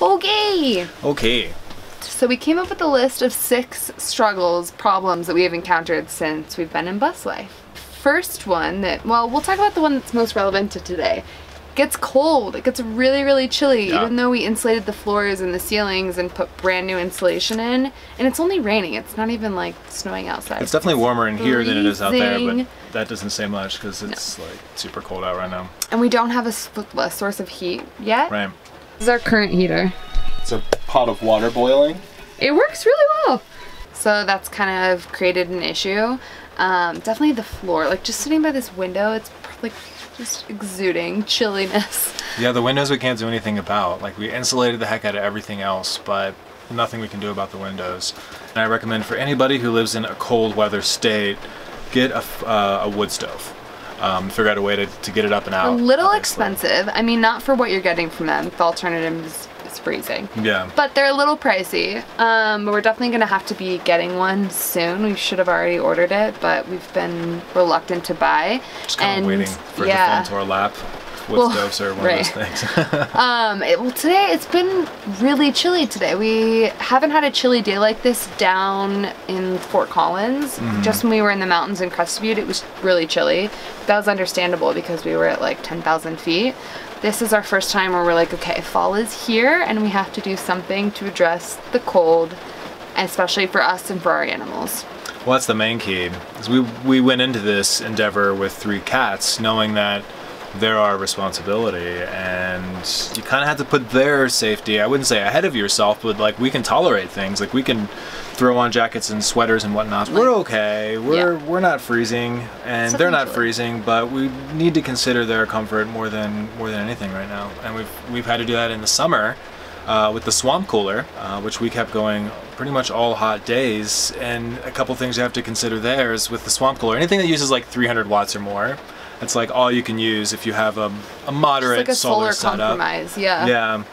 Okay. Okay. So we came up with a list of 6 struggles, problems that we have encountered since we've been in bus life. First one that, well, we'll talk about the one that's most relevant to today. It gets cold. It gets really, really chilly, even though we insulated the floors and the ceilings and put brand new insulation in. And it's only raining. It's not even like snowing outside. It's definitely warmer in here than it is out there, but that doesn't say much because it's like super cold out right now. And we don't have a source of heat yet. Right. This is our current heater. It's a pot of water boiling. It works really well. So that's kind of created an issue. Definitely the floor, like just sitting by this window, it's like just exuding chilliness. Yeah, the windows we can't do anything about. Like we insulated the heck out of everything else, but nothing we can do about the windows. And I recommend for anybody who lives in a cold weather state, get a wood stove. Figure out a way to get it up and out. A little expensive. I mean, not for what you're getting from them. The alternative is freezing. Yeah. But they're a little pricey. But we're definitely gonna have to be getting one soon. We should have already ordered it, but we've been reluctant to buy. Just kind of waiting for it to fall into our lap. Wood stoves are one of those things. Well, today it's been really chilly today. We haven't had a chilly day like this down in Fort Collins. Just when we were in the mountains in Crested Butte, it was really chilly. That was understandable because we were at like 10,000 feet. This is our first time where we're like, okay, fall is here and we have to do something to address the cold, especially for us and for our animals. Well, that's the main key. Is we went into this endeavor with 3 cats, knowing that they're our responsibility, and you kind of have to put their safety, I wouldn't say ahead of yourself, but like we can tolerate things. Like we can throw on jackets and sweaters and whatnot. We're okay. We're not freezing, and they're not freezing, but we need to consider their comfort more than anything right now. And we've had to do that in the summer with the swamp cooler, which we kept going pretty much all hot days. And a couple things you have to consider there is with the swamp cooler, anything that uses like 300 watts or more, it's like all you can use if you have a moderate like a solar setup. Compromise, yeah. Yeah.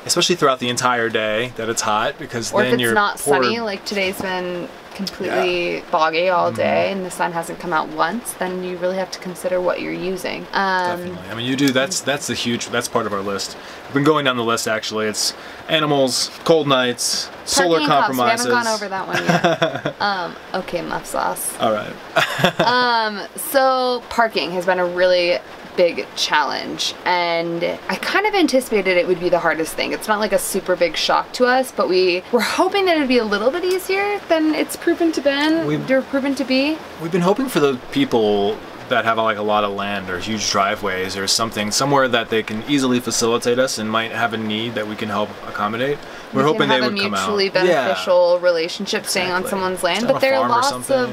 Especially throughout the entire day that it's hot, because or then if it's not sunny, like today's been completely foggy all day and the sun hasn't come out once, then you really have to consider what you're using. Definitely. I mean, you do. That's part of our list. We've been going down the list actually. It's animals, cold nights, solar compromises. We haven't gone over that one yet. Okay, muff sauce. All right. So parking has been a really big challenge, and I kind of anticipated it would be the hardest thing. It's not like a super big shock to us, but we were hoping that it'd be a little bit easier than it's proven to be. We've been hoping for the people that have like a lot of land or huge driveways or something, somewhere that they can easily facilitate us and might have a need that we can help accommodate. We're hoping they would come out. Mutually beneficial relationship staying on someone's land, but there are lots of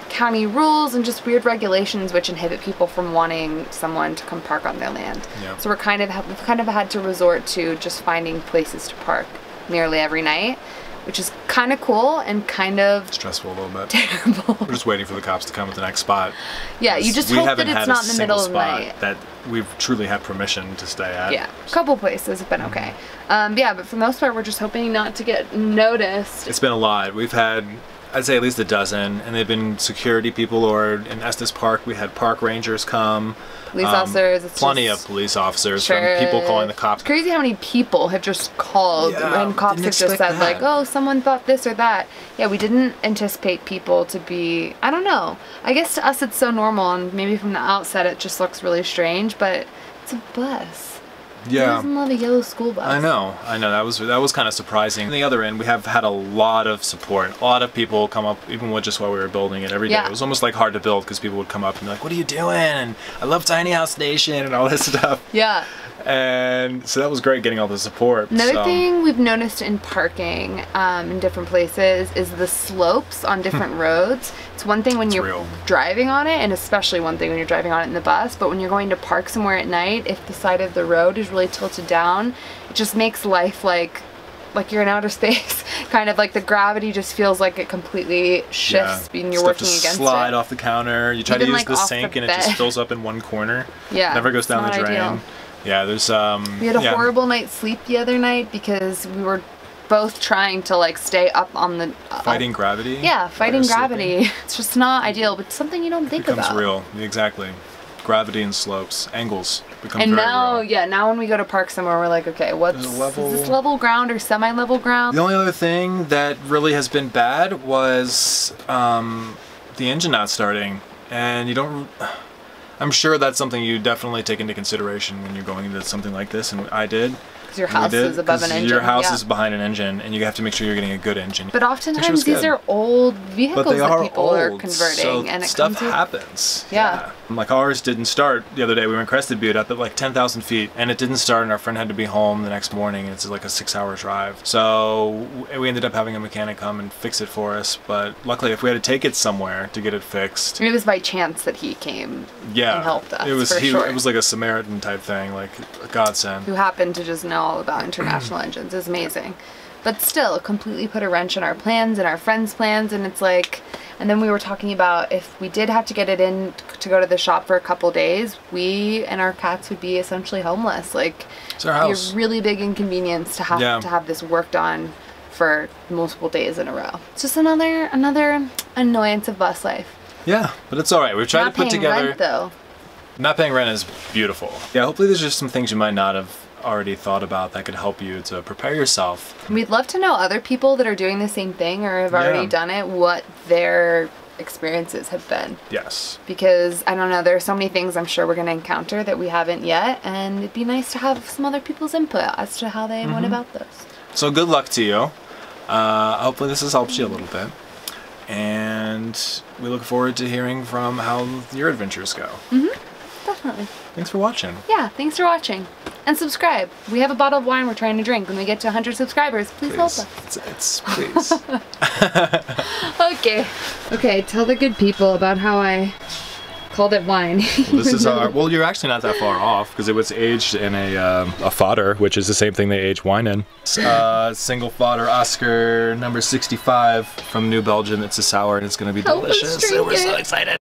county rules and just weird regulations which inhibit people from wanting someone to come park on their land. Yeah. So we've kind of had to resort to just finding places to park nearly every night, which is kind of cool and kind of stressful a little bit. Terrible. We're just waiting for the cops to come at the next spot. Yeah, you just hope that it's not in the middle of the night. That we've truly had permission to stay at. Yeah, a couple places have been okay. Yeah, but for the most part, we're just hoping not to get noticed. It's been a lot. We've had, I'd say, at least a dozen, and they've been security people, or in Estes Park, we had park rangers come. Police officers. It's plenty of police officers from people calling the cops. It's crazy how many people have just called and cops have just said like, oh, someone thought this or that. Yeah, we didn't anticipate people to be, I don't know. I guess to us it's so normal, and maybe from the outset it just looks really strange, but it's a bus. Yeah. Who doesn't love a yellow school bus? I know. That was kind of surprising. On the other end, we have had a lot of support. A lot of people come up, even with just while we were building it every day. It was almost like hard to build because people would come up and be like, "What are you doing?" And I love Tiny House Nation and all this stuff. Yeah. And so that was great getting all the support. Another thing we've noticed in parking in different places is the slopes on different roads. It's one thing when you're driving on it, and especially one thing when you're driving on it in the bus, but when you're going to park somewhere at night, if the side of the road is really tilted down, it just makes life like you're in outer space. Kind of like the gravity just feels like it completely shifts and you're working against it. Slide off the counter. You try to use the sink and it just fills up in one corner. Yeah. Never goes down the drain. Ideal. Yeah, there's we had a horrible night's sleep the other night because we were both trying to like stay up on the fighting gravity. Yeah, fighting gravity. It's just not ideal, but something you don't think about. It becomes real. Exactly. gravity and slopes, angles become And very now, real. yeah, now when we go to park somewhere, we're like, okay, There's a level- is this level ground or semi-level ground? The only other thing that really has been bad was the engine not starting, and you don't. I'm sure that's something you definitely take into consideration when you're going into something like this, and I did. Because your house is above an engine. Your house yeah. is behind an engine, and you have to make sure you're getting a good engine. But oftentimes these good. are old vehicles But they that are people old, are converting, so and it stuff comes with, happens. Yeah. Like ours didn't start the other day. We were in Crested Butte up at like 10,000 feet, and it didn't start, and our friend had to be home the next morning, and it's like a 6-hour drive. So we ended up having a mechanic come and fix it for us, but luckily if we had to take it somewhere to get it fixed, It was by chance that he came yeah, and helped us, it was for sure. It was like a Samaritan type thing, like a godsend. Who happened to just know all about international engines is amazing. But still, completely put a wrench in our plans and our friends' plans, and it's like, and then we were talking about if we did have to get it in to go to the shop for a couple days, we and our cats would be essentially homeless. Like, It's our it'd be house. a really big inconvenience to have this worked on for multiple days in a row. It's just another annoyance of bus life. Yeah, but it's all right. We've tried Not to put paying together. rent though. Not paying rent is beautiful. Yeah, hopefully there's just some things you might not have already thought about that could help you to prepare yourself. We'd love to know other people that are doing the same thing or have already Yeah. done it, what their experiences have been. Yes. Because, I don't know, there are so many things I'm sure we're going to encounter that we haven't yet, and it'd be nice to have some other people's input as to how they went about those. So good luck to you. Hopefully this has helped you a little bit. And we look forward to hearing from how your adventures go. Definitely. Thanks for watching. Yeah, thanks for watching. And subscribe. We have a bottle of wine we're trying to drink. When we get to 100 subscribers, please help us. It's please. Okay. Okay, tell the good people about how I called it wine. This is our. Well, you're actually not that far off because it was aged in a fodder, which is the same thing they age wine in. Single fodder Oscar number 65 from New Belgium. It's a sour and it's going to be Help us delicious. drink And we're so it. excited.